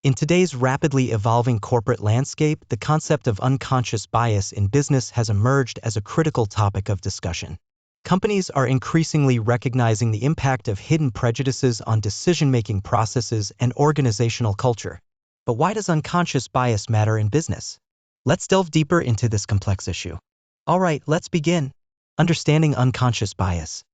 In today's rapidly evolving corporate landscape, the concept of unconscious bias in business has emerged as a critical topic of discussion. Companies are increasingly recognizing the impact of hidden prejudices on decision-making processes and organizational culture. But why does unconscious bias matter in business? Let's delve deeper into this complex issue. All right, let's begin. Understanding unconscious bias.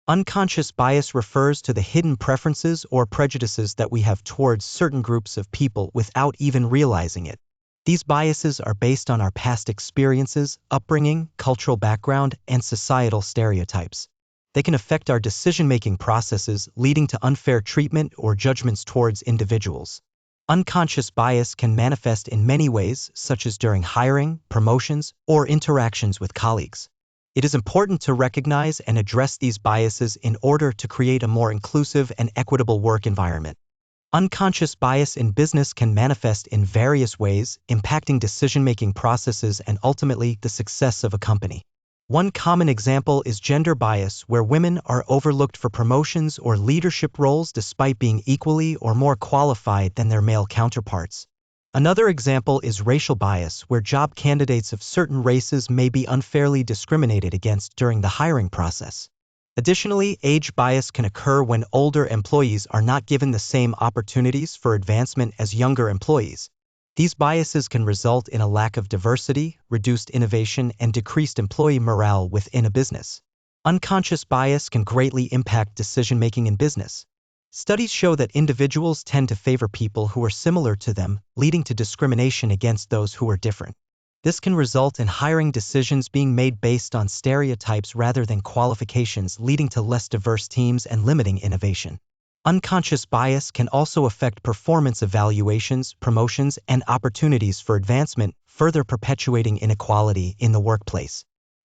Unconscious bias refers to the hidden preferences or prejudices that we have towards certain groups of people without even realizing it. These biases are based on our past experiences, upbringing, cultural background, and societal stereotypes. They can affect our decision-making processes, leading to unfair treatment or judgments towards individuals. Unconscious bias can manifest in many ways, such as during hiring, promotions, or interactions with colleagues. It is important to recognize and address these biases in order to create a more inclusive and equitable work environment. Unconscious bias in business can manifest in various ways, impacting decision-making processes and ultimately the success of a company. One common example is gender bias, where women are overlooked for promotions or leadership roles despite being equally or more qualified than their male counterparts. Another example is racial bias, where job candidates of certain races may be unfairly discriminated against during the hiring process. Additionally, age bias can occur when older employees are not given the same opportunities for advancement as younger employees. These biases can result in a lack of diversity, reduced innovation, and decreased employee morale within a business. Unconscious bias can greatly impact decision-making in business. Studies show that individuals tend to favor people who are similar to them, leading to discrimination against those who are different. This can result in hiring decisions being made based on stereotypes rather than qualifications, leading to less diverse teams and limiting innovation. Unconscious bias can also affect performance evaluations, promotions, and opportunities for advancement, further perpetuating inequality in the workplace.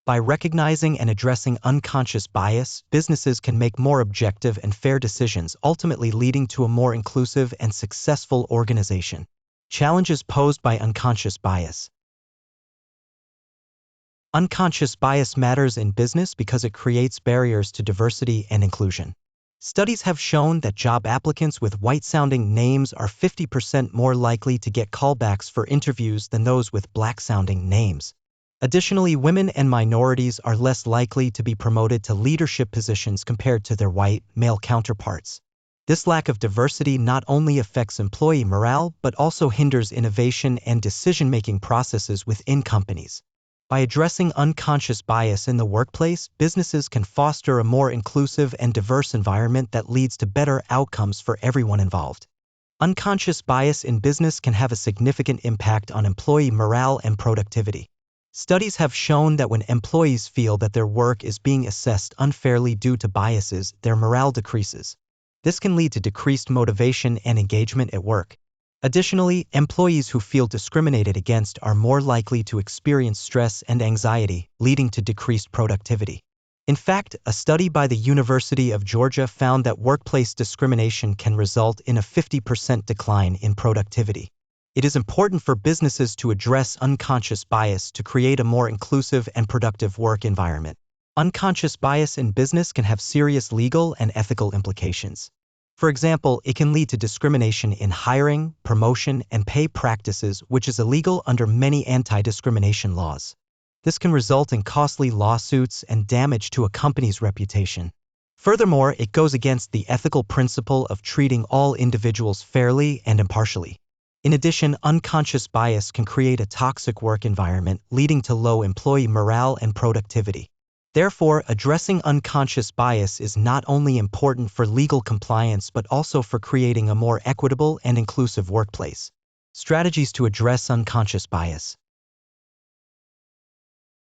By recognizing and addressing unconscious bias, businesses can make more objective and fair decisions, ultimately leading to a more inclusive and successful organization. Challenges posed by unconscious bias. Unconscious bias matters in business because it creates barriers to diversity and inclusion. Studies have shown that job applicants with white-sounding names are 50% more likely to get callbacks for interviews than those with black-sounding names. Additionally, women and minorities are less likely to be promoted to leadership positions compared to their white, male counterparts. This lack of diversity not only affects employee morale but also hinders innovation and decision-making processes within companies. By addressing unconscious bias in the workplace, businesses can foster a more inclusive and diverse environment that leads to better outcomes for everyone involved. Unconscious bias in business can have a significant impact on employee morale and productivity. Studies have shown that when employees feel that their work is being assessed unfairly due to biases, their morale decreases. This can lead to decreased motivation and engagement at work. Additionally, employees who feel discriminated against are more likely to experience stress and anxiety, leading to decreased productivity. In fact, a study by the University of Georgia found that workplace discrimination can result in a 50% decline in productivity. It is important for businesses to address unconscious bias to create a more inclusive and productive work environment. Unconscious bias in business can have serious legal and ethical implications. For example, it can lead to discrimination in hiring, promotion, and pay practices, which is illegal under many anti-discrimination laws. This can result in costly lawsuits and damage to a company's reputation. Furthermore, it goes against the ethical principle of treating all individuals fairly and impartially. In addition, unconscious bias can create a toxic work environment, leading to low employee morale and productivity. Therefore, addressing unconscious bias is not only important for legal compliance but also for creating a more equitable and inclusive workplace. Strategies to address unconscious bias.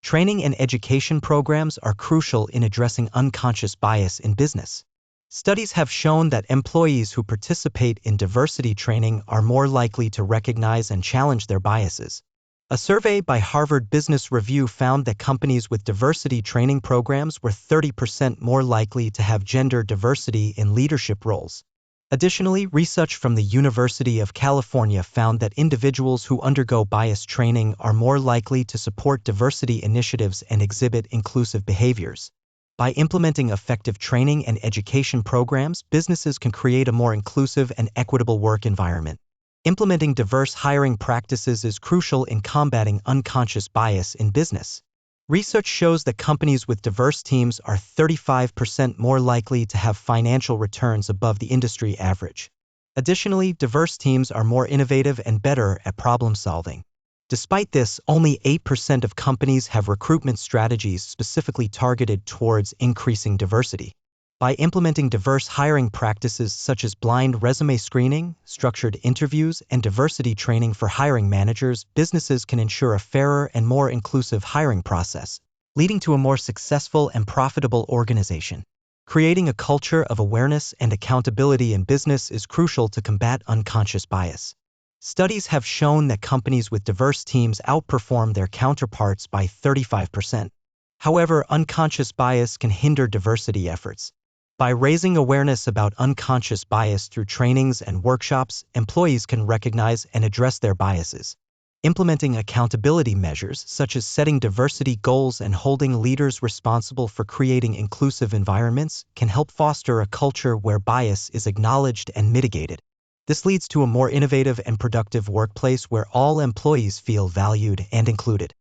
Training and education programs are crucial in addressing unconscious bias in business. Studies have shown that employees who participate in diversity training are more likely to recognize and challenge their biases. A survey by Harvard Business Review found that companies with diversity training programs were 30% more likely to have gender diversity in leadership roles. Additionally, research from the University of California found that individuals who undergo bias training are more likely to support diversity initiatives and exhibit inclusive behaviors. By implementing effective training and education programs, businesses can create a more inclusive and equitable work environment. Implementing diverse hiring practices is crucial in combating unconscious bias in business. Research shows that companies with diverse teams are 35% more likely to have financial returns above the industry average. Additionally, diverse teams are more innovative and better at problem solving. Despite this, only 8% of companies have recruitment strategies specifically targeted towards increasing diversity. By implementing diverse hiring practices such as blind resume screening, structured interviews, and diversity training for hiring managers, businesses can ensure a fairer and more inclusive hiring process, leading to a more successful and profitable organization. Creating a culture of awareness and accountability in business is crucial to combat unconscious bias. Studies have shown that companies with diverse teams outperform their counterparts by 35%. However, unconscious bias can hinder diversity efforts. By raising awareness about unconscious bias through trainings and workshops, employees can recognize and address their biases. Implementing accountability measures, such as setting diversity goals and holding leaders responsible for creating inclusive environments, can help foster a culture where bias is acknowledged and mitigated. This leads to a more innovative and productive workplace where all employees feel valued and included.